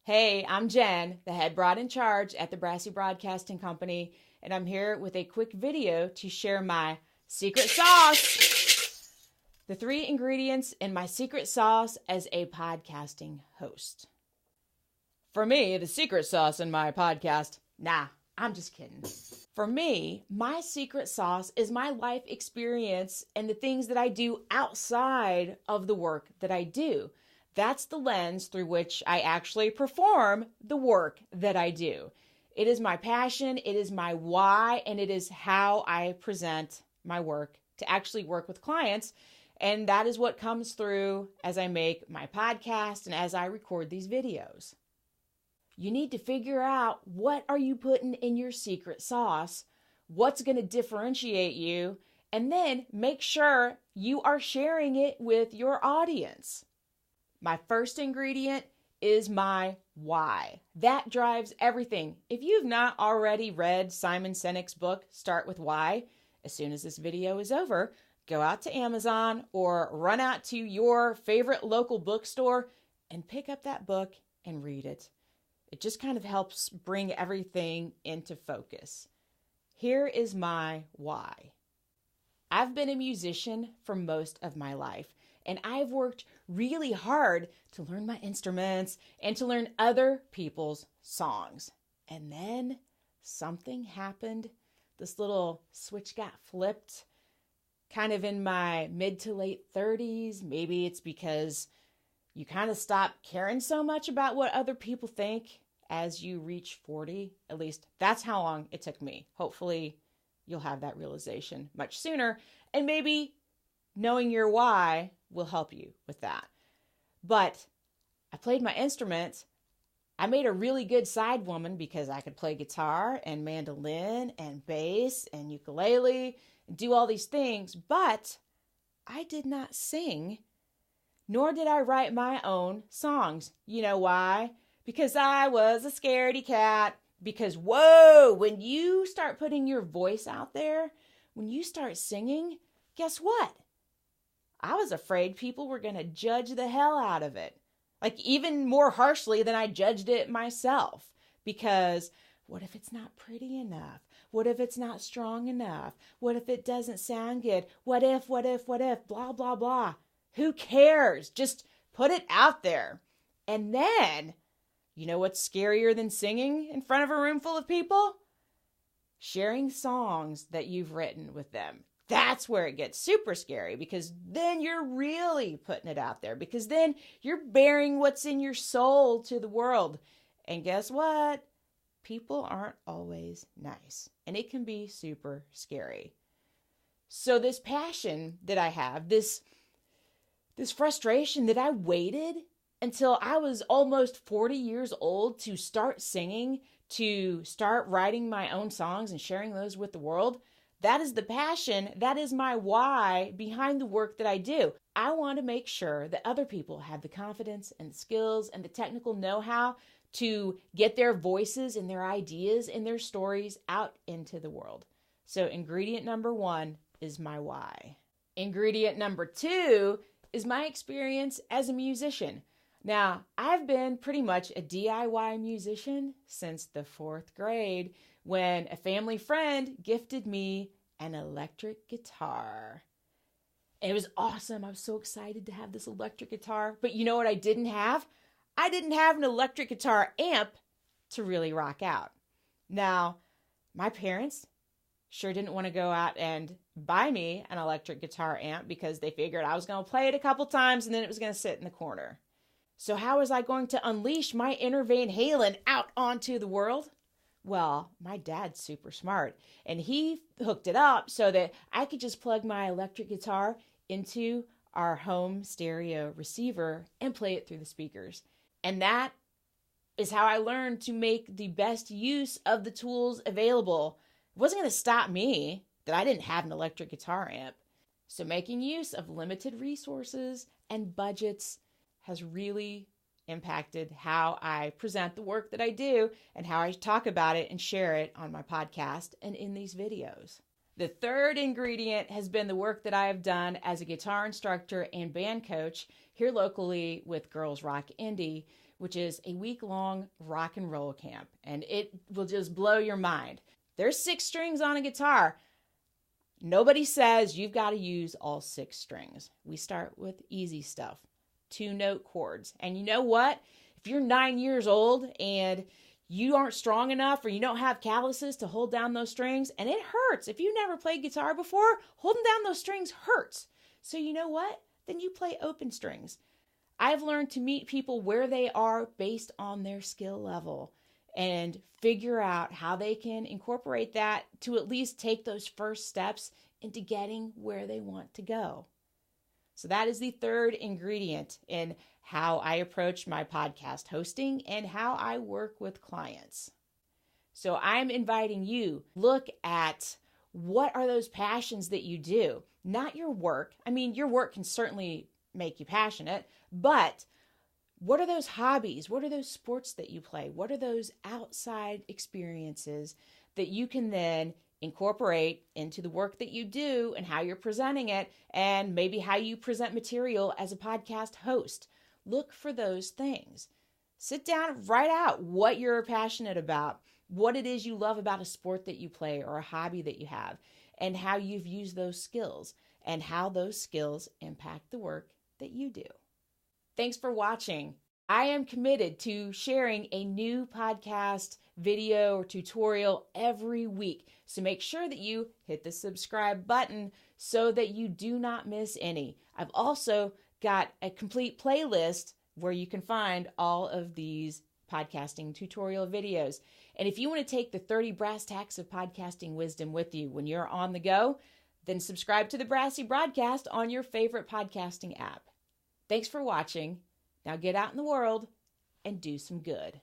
Hey, I'm Jen, the head broad in charge at the Brassy Broadcasting Company, and I'm here with a quick video to share my secret sauce. The 3 ingredients in my secret sauce as a podcasting host. For me, the secret sauce in my podcast, I'm just kidding. For me, my secret sauce is my life experience and the things that I do outside of the work that I do. That's the lens through which I actually perform the work that I do. It is my passion, it is my why, and it is how I present my work to actually work with clients. And that is what comes through as I make my podcast and as I record these videos. You need to figure out, what are you putting in your secret sauce? What's going to differentiate you? And then make sure you are sharing it with your audience. My first ingredient is my why. That drives everything. If you've not already read Simon Sinek's book, Start With Why, as soon as this video is over, go out to Amazon or run out to your favorite local bookstore and pick up that book and read it. It just kind of helps bring everything into focus. Here is my why. I've been a musician for most of my life. And I've worked really hard to learn my instruments and to learn other people's songs. And then something happened. This little switch got flipped kind of in my mid to late 30s. Maybe it's because you kind of stop caring so much about what other people think as you reach 40. At least that's how long it took me. Hopefully you'll have that realization much sooner. And maybe knowing your why will help you with that. But I played my instruments. I made a really good side woman because I could play guitar and mandolin and bass and ukulele and do all these things. But I did not sing, nor did I write my own songs. You know why? Because I was a scaredy cat. Because, whoa, when you start putting your voice out there, when you start singing, guess what? I was afraid people were going to judge the hell out of it. Like even more harshly than I judged it myself. Because what if it's not pretty enough? What if it's not strong enough? What if it doesn't sound good? What if, blah, blah, blah. Who cares? Just put it out there. And then, you know what's scarier than singing in front of a room full of people? Sharing songs that you've written with them. That's where it gets super scary, because then you're really putting it out there, because then you're bearing what's in your soul to the world. And guess what? People aren't always nice, and it can be super scary. So this passion that I have, this frustration that I waited until I was almost 40 years old to start singing, to start writing my own songs and sharing those with the world. That is the passion, that is my why behind the work that I do. I want to make sure that other people have the confidence and the skills and the technical know-how to get their voices and their ideas and their stories out into the world. So ingredient number 1 is my why. Ingredient number 2 is my experience as a musician. Now, I've been pretty much a DIY musician since the 4th grade, when a family friend gifted me an electric guitar. It was awesome. I was so excited to have this electric guitar. But you know what I didn't have? I didn't have an electric guitar amp to really rock out. Now, my parents sure didn't want to go out and buy me an electric guitar amp, because they figured I was going to play it a couple times and then it was going to sit in the corner. So how was I going to unleash my inner Van Halen out onto the world? Well, my dad's super smart, and he hooked it up so that I could just plug my electric guitar into our home stereo receiver and play it through the speakers. And that is how I learned to make the best use of the tools available. It wasn't going to stop me that I didn't have an electric guitar amp. So making use of limited resources and budgets has really impacted how I present the work that I do and how I talk about it and share it on my podcast and in these videos. The third ingredient has been the work that I have done as a guitar instructor and band coach here locally with Girls Rock Indie, which is a week-long rock and roll camp, and it will just blow your mind. There's 6 strings on a guitar. Nobody says you've got to use all 6 strings. We start with easy stuff, 2-note chords. And you know what? If you're 9 years old and you aren't strong enough or you don't have calluses to hold down those strings, and it hurts. If you never played guitar before, holding down those strings hurts. So you know what? Then you play open strings. I've learned to meet people where they are based on their skill level and figure out how they can incorporate that to at least take those first steps into getting where they want to go. So that is the 3rd ingredient in how I approach my podcast hosting and how I work with clients. So I'm inviting you, look at what are those passions that you do, not your work. I mean, your work can certainly make you passionate, but what are those hobbies? What are those sports that you play? What are those outside experiences that you can then incorporate into the work that you do and how you're presenting it, and maybe how you present material as a podcast host? Look for those things. Sit down, write out what you're passionate about, what it is you love about a sport that you play or a hobby that you have, and how you've used those skills and how those skills impact the work that you do. Thanks for watching. I am committed to sharing a new podcast video or tutorial every week. So make sure that you hit the subscribe button so that you do not miss any. I've also got a complete playlist where you can find all of these podcasting tutorial videos. And if you want to take the 30 brass tacks of podcasting wisdom with you when you're on the go, then subscribe to the Brassy Broadcast on your favorite podcasting app. Thanks for watching. Now get out in the world and do some good.